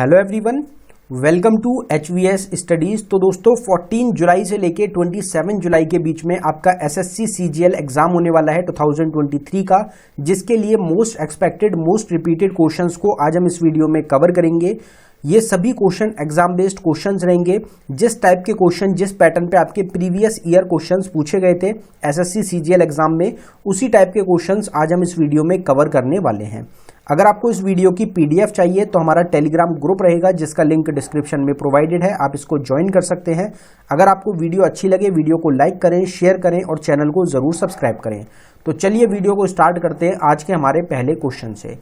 Hello everyone, welcome to HVS studies. तो दोस्तों 14 जुलाई से लेके 27 जुलाई के बीच में आपका SSC CGL एग्जाम होने वाला है 2023 का, जिसके लिए most expected most repeated questions को आज हम इस वीडियो में कवर करेंगे। ये सभी क्वेश्चन एग्जाम बेस्ड क्वेश्चंस रहेंगे। जिस टाइप के क्वेश्चन जिस पैटर्न पे आपके प्रीवियस ईयर क्वेश्चंस पूछे गए थे SSC CGL एग्जाम में, उसी टाइप के क्वेश्चंस आज हम इस वीडियो में कवर करने वाले हैं। अगर आपको इस वीडियो की PDF चाहिए तो हमारा टेलीग्राम ग्रुप रहेगा, जिसका लिंक डिस्क्रिप्शन में प्रोवाइडेड है, आप इसको ज्वाइन कर सकते हैं। अगर आपको वीडियो अच्छी लगे, वीडियो को लाइक करें, शेयर करें और चैनल को जरूर सब्सक्राइब करें। तो चलिए वीडियो को स्टार्ट करते हैं आज के हमारे पहले क्वेश्चन से।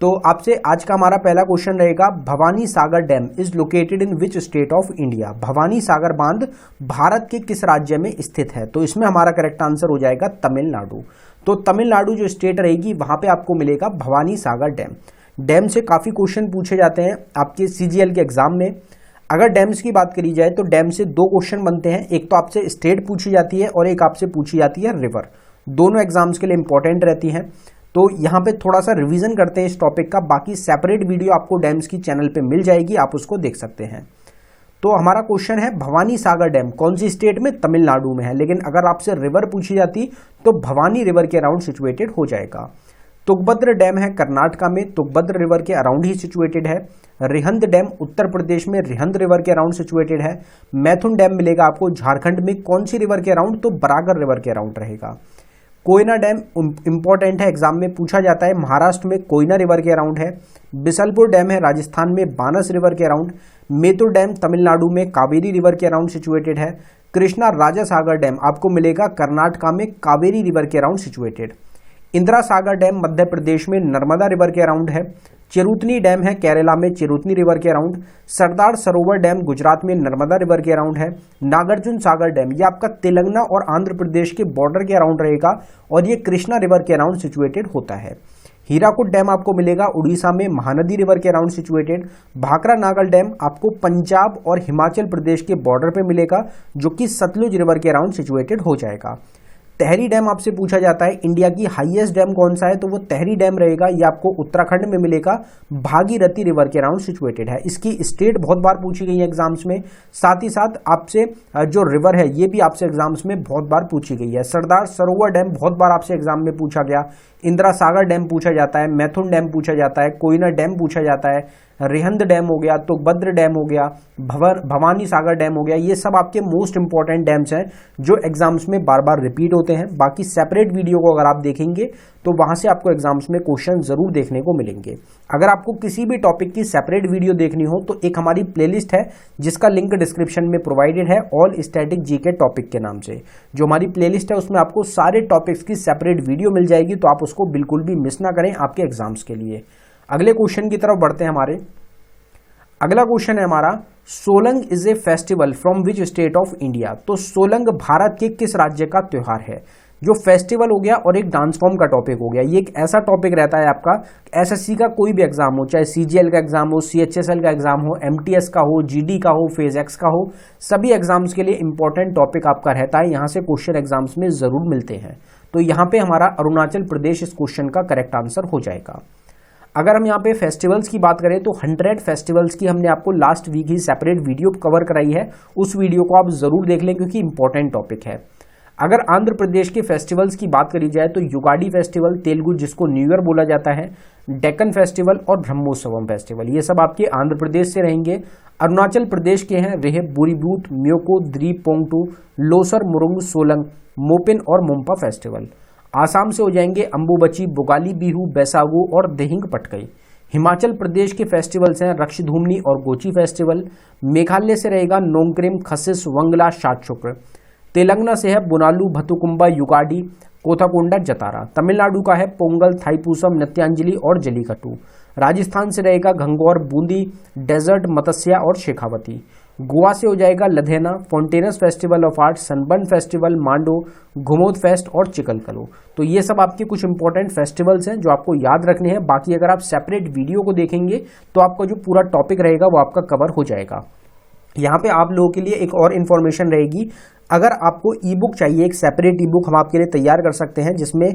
तो आपसे आज का हमारा पहला क्वेश्चन रहेगा, Bhavani Sagar dam is located in which state of India. Bhavani Sagar बांध भारत के किस राज्य में स्थित है? तो इसमें हमारा करेक्ट आंसर हो जाएगा तमिलनाडु। तो तमिलनाडु जो स्टेट रहेगी वहां पे आपको मिलेगा भवानी सागर डैम। डैम से काफी क्वेश्चन पूछे जाते हैं आपके CGL के एग्जाम में। अगर डैम्स की बात करी जाए तो डैम से दो क्वेश्चन बनते हैं, एक तो आपसे स्टेट पूछी जाती है और एक आपसे पूछी जाती है रिवर। दोनों एग्जाम्स के लिए इंपॉर्टेंट रहती हैं। तो यहाँ पे थोड़ा सा रिवीजन करते हैं इस टॉपिक का। बाकी सेपरेट वीडियो आपको डैम्स की चैनल पे मिल जाएगी, आप उसको देख सकते हैं। तो हमारा क्वेश्चन है, भवानी सागर डैम कौन सी स्टेट में? तमिलनाडु में है। लेकिन अगर आपसे रिवर पूछी जाती तो भवानी रिवर के अराउंड सिचुएटेड हो जाएगा। तुंगभद्र डैम है कर्नाटका में, तुंगभद्र रिवर के अराउंड ही सिचुएटेड है। रिहंद डैम उत्तर प्रदेश में रिहंद रिवर के अराउंड सिचुएटेड है। मैथुन डैम मिलेगा आपको झारखंड में, कौन सी रिवर के अराउंड? तो बरागर रिवर के अराउंड रहेगा। कोयना डैम इंपॉर्टेंट है, एग्जाम में पूछा जाता है, महाराष्ट्र में कोयना रिवर के अराउंड है। बिसलपुर डैम है राजस्थान में बानस रिवर के अराउंड। मेतुर डैम तमिलनाडु में कावेरी रिवर के अराउंड सिचुएटेड है। कृष्णा राजा सागर डैम आपको मिलेगा कर्नाटका में कावेरी रिवर के around situated. Indira Sagar dam Madhya Pradesh में नर्मदा रिवर के अराउंड है। चिरुतनी डैम है केरला में चिरुतनी रिवर के अराउंड। सरदार सरोवर डैम गुजरात में नर्मदा रिवर के अराउंड है। नागार्जुन सागर डैम ये आपका तेलंगाना और आंध्र प्रदेश के बॉर्डर के अराउंड रहेगा और ये कृष्णा रिवर के अराउंड सिचुएटेड होता है। हीराकुद डैम आपको मिलेगा उड़ीसा में महानदी रिवर के around situated. Bhakra Nangal dam आपको पंजाब और हिमाचल प्रदेश के बॉर्डर पे मिलेगा, जो कि सतलुज रिवर के अराउंड सिचुएटेड हो जाएगा। तहरी डैम आपसे पूछा जाता है, इंडिया की हाईएस्ट डैम कौन सा है? तो वो तहरी डैम रहेगा, ये आपको उत्तराखंड में मिलेगा, भागीरथी रिवर के अराउंड सिचुएटेड है। इसकी स्टेट बहुत बार पूछी गई है एग्जाम्स में। साथ ही साथ आपसे जो रिवर है ये भी आपसे एग्जाम्स में बहुत बार पूछी गई है। सरदार सरोवर डैम बहुत बार आपसे एग्जाम में पूछा गया। इंदिरा सागर डैम पूछा जाता है, मैथुन डैम पूछा जाता है, कोयना डैम पूछा जाता है, रिहंद डैम हो गया, तुंगभद्र डैम हो गया, भवानी सागर डैम हो गया। ये सब आपके मोस्ट इंपॉर्टेंट डैम्स हैं जो एग्जाम्स में बार बार रिपीट होते हैं। बाकी सेपरेट वीडियो को अगर आप देखेंगे तो वहां से आपको एग्जाम्स में क्वेश्चन जरूर देखने को मिलेंगे। अगर आपको किसी भी टॉपिक की सेपरेट वीडियो देखनी हो तो एक हमारी प्लेलिस्ट है, जिसका लिंक डिस्क्रिप्शन में प्रोवाइडेड है, ऑल स्टैटिक जीके टॉपिक के नाम से। जो हमारी प्लेलिस्ट है उसमें आपको सारे टॉपिक्स की सेपरेट वीडियो मिल जाएगी, तो आप उसको बिल्कुल भी मिस ना करें आपके एग्जाम्स के लिए। अगले क्वेश्चन की तरफ बढ़ते हैं हमारे। अगला क्वेश्चन है हमारा, Solang is a festival from which state of India. तो सोलंग भारत के किस राज्य का त्योहार है? जो फेस्टिवल हो गया और एक डांस फॉर्म का टॉपिक हो गया। ये एक ऐसा टॉपिक रहता है आपका SSC का कोई भी एग्जाम हो, चाहे CGL का एग्जाम हो, CHSL का एग्जाम हो, MTS का हो, GD का हो, फेज X का हो, सभी एग्जाम्स के लिए इंपॉर्टेंट टॉपिक आपका रहता है। यहाँ से क्वेश्चन एग्जाम्स में जरूर मिलते हैं। तो यहाँ पे हमारा अरुणाचल प्रदेश इस क्वेश्चन का करेक्ट आंसर हो जाएगा। अगर हम यहाँ पे फेस्टिवल्स की बात करें तो 100 फेस्टिवल्स की हमने आपको लास्ट वीक ही सेपरेट वीडियो कवर कराई है, उस वीडियो को आप जरूर देख लें क्योंकि इंपॉर्टेंट टॉपिक है। अगर आंध्र प्रदेश के फेस्टिवल्स की बात करी जाए तो युगाडी फेस्टिवल, तेलुगु जिसको न्यू ईयर बोला जाता है, डेक्कन फेस्टिवल और ब्रह्मोत्सवम फेस्टिवल, ये सब आपके आंध्र प्रदेश से रहेंगे। अरुणाचल प्रदेश के हैं रेह, बुरीबूत, म्योको, द्रीप, पोंगटू, लोसर, मुरुंग, सोलंग, मोपिन और मोम्पा फेस्टिवल। आसाम से हो जाएंगे अंबुबची, बुगाली बिहू, बैसागु और देहिंग पटकई। हिमाचल प्रदेश के फेस्टिवल्स हैं रक्षधूमनी और गोची फेस्टिवल। मेघालय से रहेगा नोंगक्रिम, खसिस, वंगला, शाद शुक्र। तेलंगाना से है बुनालू, भतुकुंबा, युगाडी, कोथाकोंडा, जतारा। तमिलनाडु का है पोंगल, थाईपूसम, नत्यांजलि और जलीकट्टू। राजस्थान से रहेगा घंगौर, बूंदी, डेजर्ट, मत्स्या और शेखावती। गोवा से हो जाएगा लधेना, Fontainhas festival of art, Sunburn festival, Mando, Ghumot fest और चिकलकलो। तो ये सब आपके कुछ इंपॉर्टेंट फेस्टिवल्स हैं जो आपको याद रखने हैं। बाकी अगर आप सेपरेट वीडियो को देखेंगे तो आपका जो पूरा टॉपिक रहेगा वो आपका कवर हो जाएगा। यहाँ पे आप लोगों के लिए एक और इन्फॉर्मेशन रहेगी, अगर आपको ई बुक चाहिए, एक सेपरेट ई बुक हम आपके लिए तैयार कर सकते हैं, जिसमें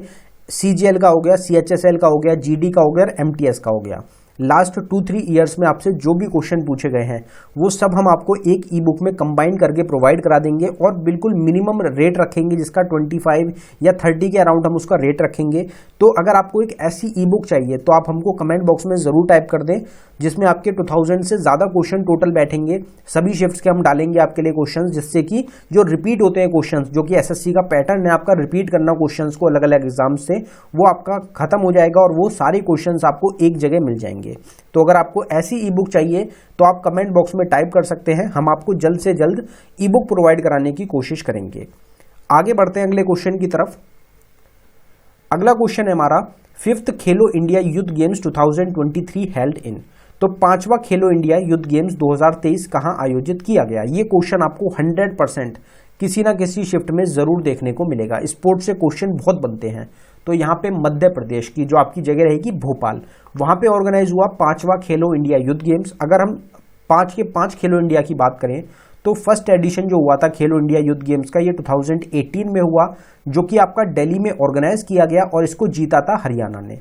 CGL का हो गया, CHSL का हो गया, GD का हो गया और MTS का हो गया। लास्ट 2-3 ईयर्स में आपसे जो भी क्वेश्चन पूछे गए हैं वो सब हम आपको एक ई बुक में कंबाइन करके प्रोवाइड करा देंगे और बिल्कुल मिनिमम रेट रखेंगे जिसका 25 या 30 के अराउंड हम उसका रेट रखेंगे। तो अगर आपको एक ऐसी ई बुक चाहिए तो आप हमको कमेंट बॉक्स में जरूर टाइप कर दें, जिसमें आपके 2000 से ज्यादा क्वेश्चन टोटल बैठेंगे। सभी शिफ्ट्स के हम डालेंगे आपके लिए क्वेश्चंस, जिससे कि जो रिपीट होते हैं क्वेश्चंस, जो कि एसएससी का पैटर्न है आपका रिपीट करना क्वेश्चंस को अलग अलग एग्जाम से, वो आपका खत्म हो जाएगा और वो सारे क्वेश्चंस आपको एक जगह मिल जाएंगे। तो अगर आपको ऐसी ई बुक चाहिए तो आप कमेंट बॉक्स में टाइप कर सकते हैं, हम आपको जल्द से जल्द ई बुक प्रोवाइड कराने की कोशिश करेंगे। आगे बढ़ते हैं अगले क्वेश्चन की तरफ। अगला क्वेश्चन है हमारा 5th Khelo India youth games 2023 held in. तो 5वां खेलो इंडिया यूथ गेम्स 2023 कहां आयोजित किया गया? ये क्वेश्चन आपको 100% किसी ना किसी शिफ्ट में जरूर देखने को मिलेगा। स्पोर्ट्स से क्वेश्चन बहुत बनते हैं। तो यहाँ पे मध्य प्रदेश की जो आपकी जगह रहेगी भोपाल, वहां पे ऑर्गेनाइज हुआ 5वां खेलो इंडिया यूथ गेम्स। अगर हम 5 के 5 खेलो इंडिया की बात करें तो फर्स्ट एडिशन जो हुआ था खेलो इंडिया यूथ गेम्स का, ये 2018 में हुआ, जो कि आपका दिल्ली में ऑर्गेनाइज किया गया और इसको जीता था हरियाणा ने।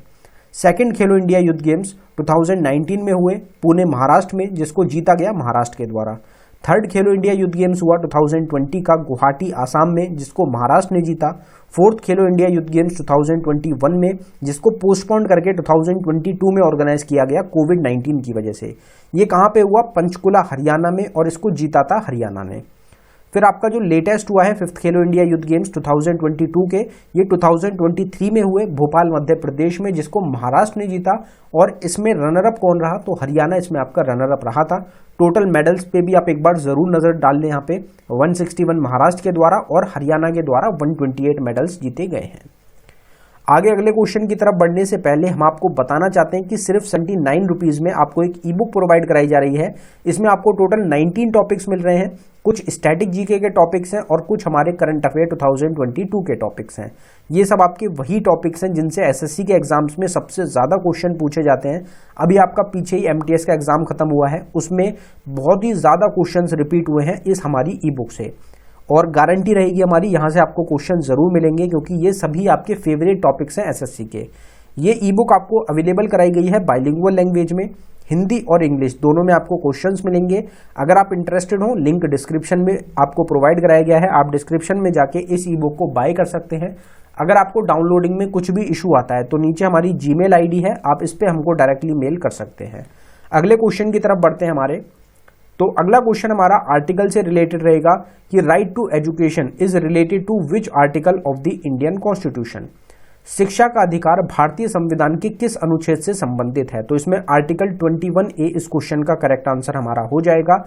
सेकंड खेलो इंडिया यूथ गेम्स 2019 में हुए पुणे महाराष्ट्र में, जिसको जीता गया महाराष्ट्र के द्वारा। थर्ड खेलो इंडिया यूथ गेम्स हुआ 2020 का गुवाहाटी आसाम में, जिसको महाराष्ट्र ने जीता। फोर्थ खेलो इंडिया यूथ गेम्स 2021 में, जिसको पोस्टपोन करके 2022 में ऑर्गेनाइज किया गया कोविड-19 की वजह से। ये कहां पे हुआ? पंचकुला हरियाणा में, और इसको जीता था हरियाणा ने। फिर आपका जो लेटेस्ट हुआ है 5th खेलो इंडिया यूथ गेम्स 2022 के, ये 2023 में हुए भोपाल मध्य प्रदेश में, जिसको महाराष्ट्र ने जीता। और इसमें रनर अप कौन रहा? तो हरियाणा इसमें आपका रनर अप रहा था। टोटल मेडल्स पे भी आप एक बार जरूर नजर डाल लें। यहाँ पे 161 महाराष्ट्र के द्वारा और हरियाणा के द्वारा 128 मेडल्स जीते गए हैं। आगे अगले क्वेश्चन की तरफ बढ़ने से पहले हम आपको बताना चाहते हैं कि सिर्फ 79 रुपीज में आपको एक ई बुक प्रोवाइड कराई जा रही है। इसमें आपको टोटल 19 टॉपिक्स मिल रहे हैं। कुछ स्टैटिक जीके के टॉपिक्स हैं और कुछ हमारे करंट अफेयर 2022 के टॉपिक्स हैं। ये सब आपके वही टॉपिक्स हैं जिनसे एसएससी के एग्जाम्स में सबसे ज्यादा क्वेश्चन पूछे जाते हैं। अभी आपका पीछे ही एमटीएस का एग्जाम खत्म हुआ है, उसमें बहुत ही ज्यादा क्वेश्चन रिपीट हुए हैं इस हमारी ई बुक से। और गारंटी रहेगी हमारी, यहां से आपको क्वेश्चन जरूर मिलेंगे, क्योंकि ये सभी आपके फेवरेट टॉपिक्स हैं एसएससी के। ये ई बुक आपको अवेलेबल कराई गई है बाइलिंगुअल लैंग्वेज में, हिंदी और इंग्लिश दोनों में आपको क्वेश्चंस मिलेंगे। अगर आप इंटरेस्टेड हो, लिंक डिस्क्रिप्शन में आपको प्रोवाइड कराया गया है, आप डिस्क्रिप्शन में जाके इस ई बुक को बाय कर सकते हैं। अगर आपको डाउनलोडिंग में कुछ भी इशू आता है तो नीचे हमारी जीमेल आईडी है, आप इस पे हमको डायरेक्टली मेल कर सकते हैं। अगले क्वेश्चन की तरफ बढ़ते हैं हमारे। तो अगला क्वेश्चन हमारा आर्टिकल से रिलेटेड रहेगा कि right to education is related to which article of the Indian constitution. शिक्षा का अधिकार भारतीय संविधान के किस अनुच्छेद से संबंधित है? तो इसमें आर्टिकल 21A इस क्वेश्चन का करेक्ट आंसर हमारा हो जाएगा।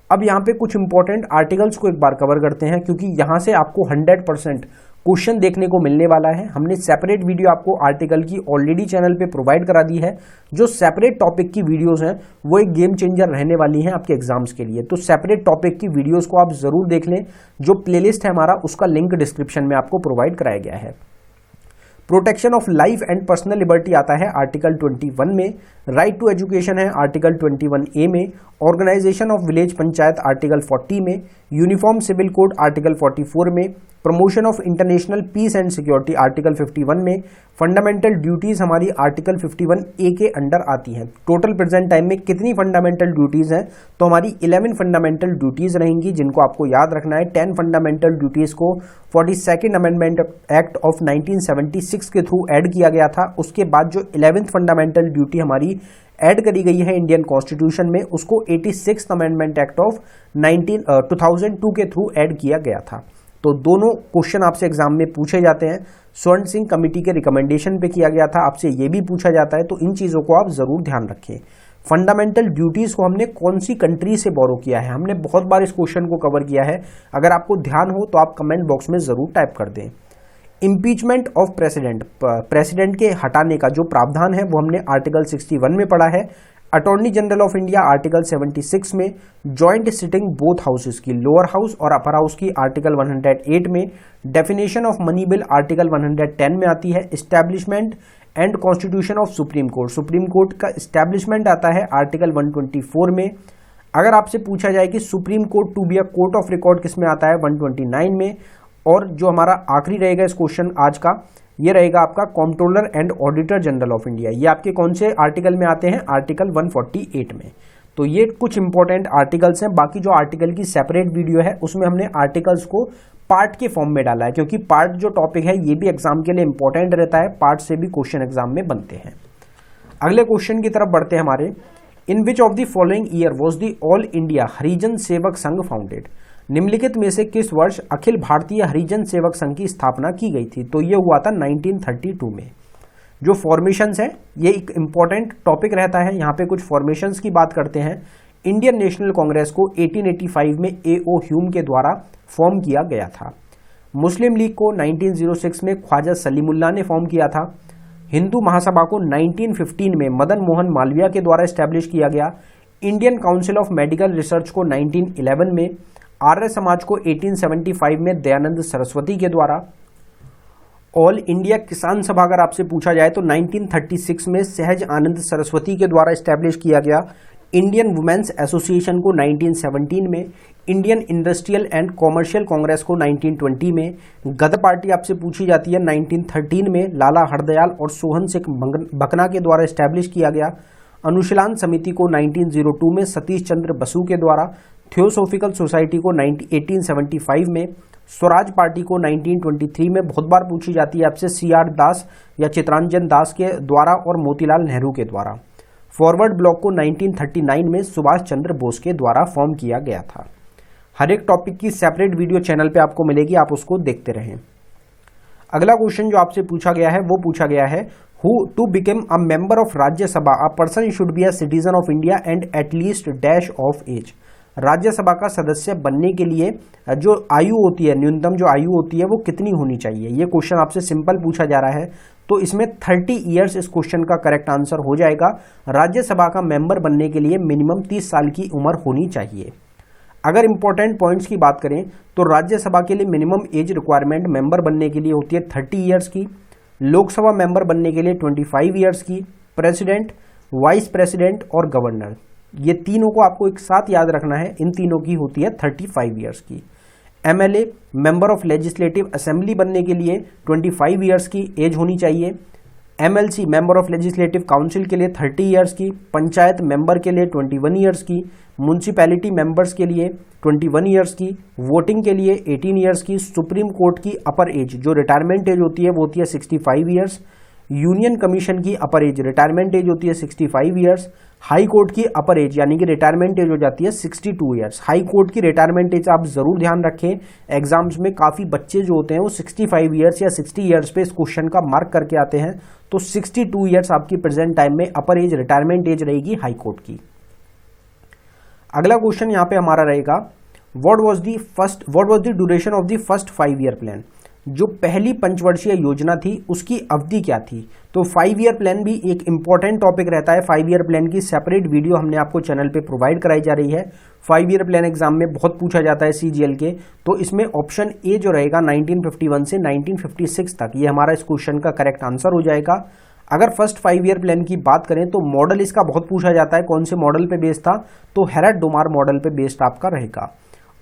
अब यहाँ पे कुछ इंपॉर्टेंट आर्टिकल्स को एक बार कवर करते हैं, क्योंकि यहां से आपको 100% क्वेश्चन देखने को मिलने वाला है। हमने सेपरेट वीडियो आपको आर्टिकल की ऑलरेडी चैनल पे प्रोवाइड करा दी है। जो सेपरेट टॉपिक की वीडियोस हैं वो एक गेम चेंजर रहने वाली हैं आपके एग्जाम्स के लिए। तो सेपरेट टॉपिक की वीडियोस को आप जरूर देख लें। जो प्लेलिस्ट है हमारा, उसका लिंक डिस्क्रिप्शन में आपको प्रोवाइड कराया गया है। Protection of life and personal liberty आता है आर्टिकल 21 में। राइट टू एजुकेशन है आर्टिकल 21A में। Organization of village panchayat article 40 में। यूनिफॉर्म सिविल कोड आर्टिकल 44 में। Promotion of international peace and security article 51 में। फंडामेंटल ड्यूटीज हमारी आर्टिकल 51A के अंडर आती हैं। टोटल प्रेजेंट टाइम में कितनी फंडामेंटल ड्यूटीज हैं? तो हमारी 11 फंडामेंटल ड्यूटीज रहेंगी, जिनको आपको याद रखना है। 10 फंडामेंटल ड्यूटीज को 42nd अमेंडमेंट एक्ट ऑफ 1976 के थ्रू ऐड किया गया था। उसके बाद जो 11th फंडामेंटल ड्यूटी हमारी ऐड करी गई है इंडियन कॉन्स्टिट्यूशन में, उसको 86th अमेंडमेंट एक्ट ऑफ 2002 के थ्रू ऐड किया गया था। तो दोनों क्वेश्चन आपसे एग्जाम में पूछे जाते हैं। स्वर्ण सिंह कमेटी के रिकमेंडेशन पे किया गया था, आपसे ये भी पूछा जाता है, तो इन चीजों को आप जरूर ध्यान रखें। फंडामेंटल ड्यूटीज को हमने कौन सी कंट्री से बोरो किया है? हमने बहुत बार इस क्वेश्चन को कवर किया है। अगर आपको ध्यान हो तो आप कमेंट बॉक्स में जरूर टाइप कर दें। इम्पीचमेंट ऑफ प्रेसिडेंट, प्रेसिडेंट के हटाने का जो प्रावधान है वो हमने आर्टिकल 61 में पढ़ा है। Attorney general of India article 76 में। जॉइंट सिटिंग बोथ हाउसेस की, लोअर हाउस और अपर हाउस की, आर्टिकल 108 में। Definition of money bill article 110 में आती है। Establishment and constitution of supreme court, supreme court का एस्टैब्लिशमेंट आता है आर्टिकल 124 में। अगर आपसे पूछा जाए कि supreme court to be a court of record किस में आता है? 129 में। और जो हमारा आखिरी रहेगा इस क्वेश्चन आज का, ये रहेगा आपका controller and auditor general of India. ये आपके कौन से आर्टिकल में आते हैं? आर्टिकल 148 में। तो ये कुछ इंपॉर्टेंट आर्टिकल्स हैं। बाकी जो आर्टिकल की सेपरेट वीडियो है उसमें हमने आर्टिकल्स को पार्ट के फॉर्म में डाला है, क्योंकि पार्ट जो टॉपिक है ये भी एग्जाम के लिए इंपॉर्टेंट रहता है, पार्ट से भी क्वेश्चन एग्जाम में बनते हैं। अगले क्वेश्चन की तरफ बढ़ते हैं हमारे। In which of the following year was the All India Harijan Sevak Sangh founded? निम्नलिखित में से किस वर्ष अखिल भारतीय हरिजन सेवक संघ की स्थापना की गई थी? तो ये हुआ था 1932 में। जो फॉर्मेशंस है ये एक इंपॉर्टेंट टॉपिक रहता है, यहाँ पे कुछ फॉर्मेशंस की बात करते हैं। इंडियन नेशनल कांग्रेस को 1885 में A.O. ह्यूम के द्वारा फॉर्म किया गया था। मुस्लिम लीग को 1906 में ख्वाजा सलीमुल्लाह ने फॉर्म किया था। हिंदू महासभा को 1915 में मदन मोहन मालवीय के द्वारा एस्टैब्लिश किया गया। Indian council of medical research को 1911 में, आर्य समाज को 1875 में दयानंद सरस्वती के द्वारा। ऑल इंडिया किसान सभा अगर आपसे पूछा जाए तो 1936 में सहज आनंद सरस्वती के द्वारा एस्टैब्लिश किया गया। इंडियन वुमेन्स एसोसिएशन को 1917 में, Indian industrial and commercial Congress को 1920 में, गदर पार्टी आपसे पूछी जाती है 1913 में लाला हरदयाल और सोहन सिंह भकना के द्वारा एस्टैब्लिश किया गया। अनुशीलन समिति को 1902 में सतीश चंद्र बसु के द्वारा, थियोसॉफिकल सोसाइटी को 1875 में, स्वराज पार्टी को 1923 में बहुत बार पूछी जाती है आपसे CR दास या चित्रांजन दास के द्वारा और मोतीलाल नेहरू के द्वारा। फॉरवर्ड ब्लॉक को 1939 में सुभाष चंद्र बोस के द्वारा फॉर्म किया गया था। हर एक टॉपिक की सेपरेट वीडियो चैनल पे आपको मिलेगी, आप उसको देखते रहें। अगला क्वेश्चन जो आपसे पूछा गया है वो पूछा गया है, who to become a member of Rajya Sabha a person should be a citizen of India and at least dash of age. Rajya Sabha का सदस्य बनने के लिए जो आयु होती है, न्यूनतम जो आयु होती है वो कितनी होनी चाहिए? ये क्वेश्चन आपसे सिंपल पूछा जा रहा है, तो इसमें 30 ईयर्स इस क्वेश्चन का करेक्ट आंसर हो जाएगा। राज्यसभा का मेंबर बनने के लिए मिनिमम 30 साल की उम्र होनी चाहिए। अगर इंपॉर्टेंट पॉइंट्स की बात करें तो राज्यसभा के लिए मिनिमम एज रिक्वायरमेंट मेंबर बनने के लिए होती है 30 ईयर्स की, लोकसभा मेंबर बनने के लिए 25 ईयर्स की, प्रेसिडेंट, वाइस प्रेसिडेंट और गवर्नर, ये तीनों को आपको एक साथ याद रखना है, इन तीनों की होती है 35 ईयर्स की। MLA member of legislative assembly बनने के लिए 25 ईयर्स की एज होनी चाहिए। MLC member of legislative council के लिए 30 ईयर्स की, पंचायत मेंबर के लिए 21 ईयर्स की, म्यूनसिपैलिटी मेंबर्स के लिए 21 ईयर्स की, वोटिंग के लिए 18 ईयर्स की, सुप्रीम कोर्ट की अपर एज जो रिटायरमेंट एज होती है वो होती है 65 ईयर्स, यूनियन कमीशन की अपर एज रिटायरमेंट एज होती है 65 ईयर्स, हाई कोर्ट की अपर एज यानी कि रिटायरमेंट एज हो जाती है 62 ईयर्स। हाई कोर्ट की रिटायरमेंट एज आप जरूर ध्यान रखें, एग्जाम्स में काफी बच्चे जो होते हैं वो 65 ईयर्स या 60 ईयर्स पे इस क्वेश्चन का मार्क करके आते हैं, तो 62 ईयर्स आपकी प्रेजेंट टाइम में अपर एज रिटायरमेंट एज रहेगी हाई कोर्ट की। अगला क्वेश्चन यहाँ पे हमारा रहेगा, what was the duration of the first 5 year plan? जो पहली पंचवर्षीय योजना थी उसकी अवधि क्या थी? तो 5 ईयर प्लान भी एक इंपॉर्टेंट टॉपिक रहता है। 5 ईयर प्लान की सेपरेट वीडियो हमने आपको चैनल पे प्रोवाइड कराई जा रही है। 5 ईयर प्लान एग्जाम में बहुत पूछा जाता है CGL के, तो इसमें ऑप्शन ए जो रहेगा 1951 से 1956 तक, ये हमारा इस क्वेश्चन का करेक्ट आंसर हो जाएगा। अगर फर्स्ट 5 ईयर प्लान की बात करें तो मॉडल इसका बहुत पूछा जाता है, कौन से मॉडल पे बेस्ड था? तो हेराल्ड डोमार मॉडल पे बेस्ड आपका रहेगा।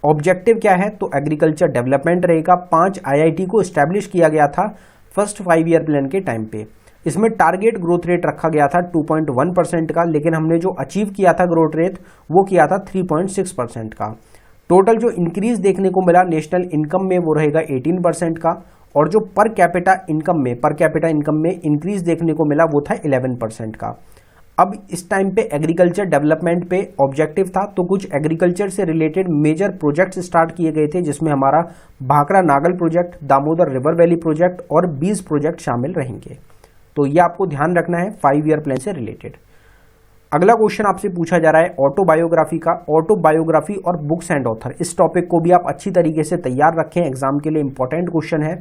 ऑब्जेक्टिव क्या है? तो एग्रीकल्चर डेवलपमेंट रहेगा। 5 IIT को एस्टैब्लिश किया गया था फर्स्ट 5 ईयर प्लान के टाइम पे। इसमें टारगेट ग्रोथ रेट रखा गया था 2.1% का, लेकिन हमने जो अचीव किया था ग्रोथ रेट वो किया था 3.6% का। टोटल जो इंक्रीज देखने को मिला नेशनल इनकम में वो रहेगा 18% का, और जो पर कैपिटा इनकम में इंक्रीज देखने को मिला वो था 11% का। अब इस टाइम पे एग्रीकल्चर डेवलपमेंट पे ऑब्जेक्टिव था, तो कुछ एग्रीकल्चर से रिलेटेड मेजर प्रोजेक्ट्स स्टार्ट किए गए थे, जिसमें हमारा Bhakra Nangal project, Damodar river valley project और बीज प्रोजेक्ट शामिल रहेंगे। तो ये आपको ध्यान रखना है 5 ईयर प्लान से रिलेटेड। अगला क्वेश्चन आपसे पूछा जा रहा है ऑटोबायोग्राफी का। ऑटोबायोग्राफी और बुक्स एंड ऑथर, इस टॉपिक को भी आप अच्छी तरीके से तैयार रखें, एग्जाम के लिए इंपॉर्टेंट क्वेश्चन है।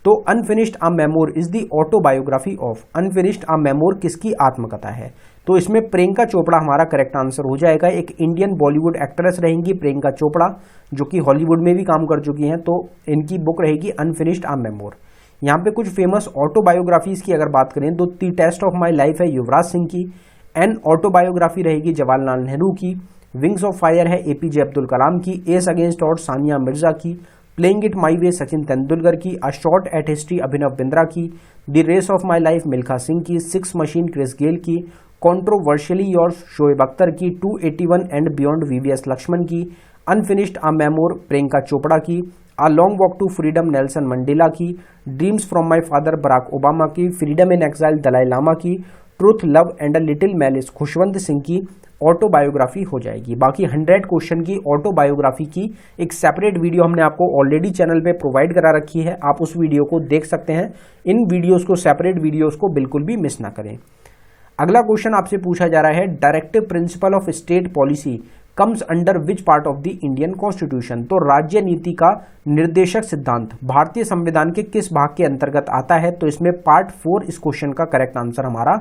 तो unfinished a memoir is the autobiography of. Unfinished a memoir किसकी आत्मकथा है? तो इसमें प्रियंका चोपड़ा हमारा करेक्ट आंसर हो जाएगा। एक इंडियन बॉलीवुड एक्ट्रेस रहेंगी प्रियंका चोपड़ा, जो कि हॉलीवुड में भी काम कर चुकी हैं, तो इनकी बुक रहेगी अनफिनिश्ड अ मेमोर। यहाँ पे कुछ फेमस ऑटोबायोग्राफीज की अगर बात करें तो the test of my life है युवराज सिंह की, एन ऑटोबायोग्राफी रहेगी जवाहरलाल नेहरू की, विंग्स ऑफ फायर है APJ अब्दुल कलाम की, ace against odd Sania Mirza की, playing it my way Sachin Tendulkar की, a shot at history Abhinav Bindra की, the race of my life Milkha Singh की, सिक्स मशीन क्रिस गेल की, कॉन्ट्रोवर्शियली योर्स शोएब अख्तर की, 281 एंड बियॉन्ड वीवीएस लक्ष्मण की, unfinished a memoir Priyanka Chopra की, a long walk to freedom Nelson Mandela की, dreams from my father Barack Obama की, freedom in exile Dalai Lama की, truth love and a little malice Khushwant Singh की autobiography हो जाएगी। बाकी 100 question की ऑटोबायोग्राफी की एक सेपरेट वीडियो हमने आपको ऑलरेडी चैनल पे प्रोवाइड करा रखी है, आप उस वीडियो को देख सकते हैं। इन वीडियोस को, सेपरेट वीडियोस को बिल्कुल भी मिस ना करें। अगला क्वेश्चन आपसे पूछा जा रहा है, directive principle of state policy comes under which part of the Indian constitution. तो राज्य नीति का निर्देशक सिद्धांत भारतीय संविधान के किस भाग के अंतर्गत आता है? तो इसमें पार्ट 4 इस क्वेश्चन का करेक्ट आंसर हमारा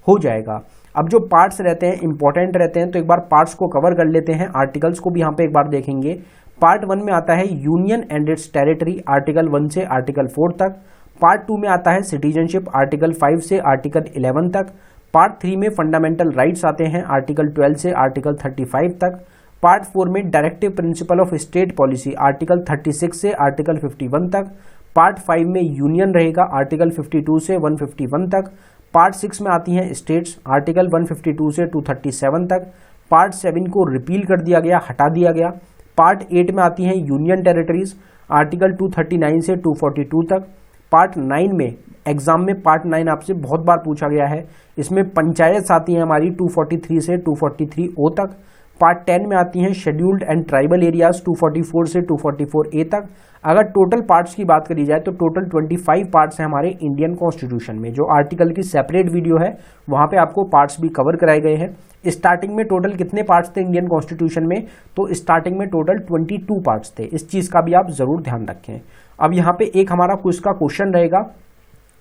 हो जाएगा। अब जो पार्ट्स रहते हैं इंपॉर्टेंट रहते हैं, तो एक बार पार्ट्स को कवर कर लेते हैं, आर्टिकल्स को भी यहाँ पे एक बार देखेंगे। पार्ट 1 में आता है union and it's territory, article 1 से आर्टिकल 4 तक। पार्ट 2 में आता है सिटीजनशिप, आर्टिकल 5 से आर्टिकल 11 तक। पार्ट 3 में फंडामेंटल राइट्स आते हैं, आर्टिकल 12 से आर्टिकल 35 तक। पार्ट 4 में directive principle of state policy, article 36 से आर्टिकल 51 तक। पार्ट 5 में यूनियन रहेगा, आर्टिकल 52 से 151 तक। पार्ट 6 में आती हैं स्टेट्स, आर्टिकल 152 से 237 तक। पार्ट 7 को रिपील कर दिया गया, हटा दिया गया। पार्ट 8 में आती हैं यूनियन टेरिटरीज, आर्टिकल 239 से 242 तक। पार्ट 9 में एग्जाम में पार्ट 9 आपसे बहुत बार पूछा गया है, इसमें पंचायत आती है हमारी 243 से 243O तक। पार्ट 10 में आती हैं शेड्यूल्ड एंड ट्राइबल एरियाज 244 से 244A तक। अगर टोटल पार्ट्स की बात करी जाए तो टोटल 25 पार्ट्स हैं हमारे इंडियन कॉन्स्टिट्यूशन में। जो आर्टिकल की सेपरेट वीडियो है वहां पे आपको पार्ट्स भी कवर कराए गए हैं। स्टार्टिंग में टोटल कितने पार्ट्स थे इंडियन कॉन्स्टिट्यूशन में? तो स्टार्टिंग में टोटल 22 पार्ट्स थे। इस चीज का भी आप जरूर ध्यान रखें। अब यहाँ पे एक हमारा क्विज का क्वेश्चन रहेगा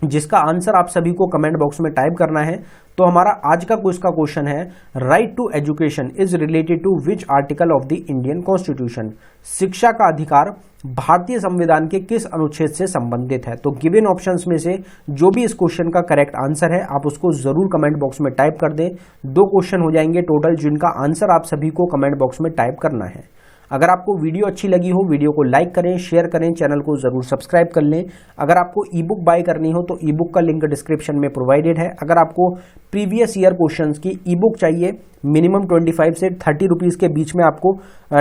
जिसका आंसर आप सभी को कमेंट बॉक्स में टाइप करना है। तो हमारा आज का क्विज का क्वेश्चन है, right to education is related to which article of the Indian constitution. शिक्षा का अधिकार भारतीय संविधान के किस अनुच्छेद से संबंधित है? तो गिवन ऑप्शंस में से जो भी इस क्वेश्चन का करेक्ट आंसर है आप उसको जरूर कमेंट बॉक्स में टाइप कर दें। 2 क्वेश्चन हो जाएंगे टोटल जिनका आंसर आप सभी को कमेंट बॉक्स में टाइप करना है। अगर आपको वीडियो अच्छी लगी हो वीडियो को लाइक करें, शेयर करें, चैनल को जरूर सब्सक्राइब कर लें। अगर आपको ई बुक बाय करनी हो तो ई बुक का लिंक डिस्क्रिप्शन में प्रोवाइडेड है। अगर आपको प्रीवियस ईयर क्वेश्चंस की ई बुक चाहिए, मिनिमम 25 से 30 रुपीज़ के बीच में आपको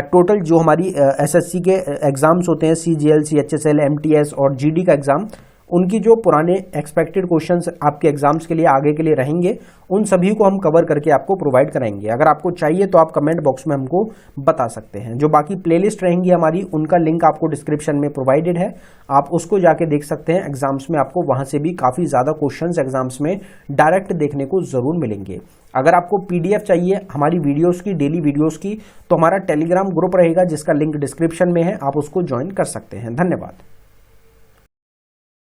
टोटल जो हमारी एसएससी के एग्जाम्स होते हैं, CGL, CHSL, MTS और GD का एग्जाम, उनकी जो पुराने एक्सपेक्टेड क्वेश्चंस आपके एग्जाम्स के लिए आगे के लिए रहेंगे उन सभी को हम कवर करके आपको प्रोवाइड कराएंगे। अगर आपको चाहिए तो आप कमेंट बॉक्स में हमको बता सकते हैं। जो बाकी प्लेलिस्ट रहेंगी हमारी उनका लिंक आपको डिस्क्रिप्शन में प्रोवाइडेड है, आप उसको जाके देख सकते हैं। एग्जाम्स में आपको वहां से भी काफ़ी ज़्यादा क्वेश्चंस एग्जाम्स में डायरेक्ट देखने को ज़रूर मिलेंगे। अगर आपको PDF चाहिए हमारी वीडियोज़ की, डेली वीडियोज़ की, तो हमारा टेलीग्राम ग्रुप रहेगा जिसका लिंक डिस्क्रिप्शन में है, आप उसको ज्वाइन कर सकते हैं। धन्यवाद।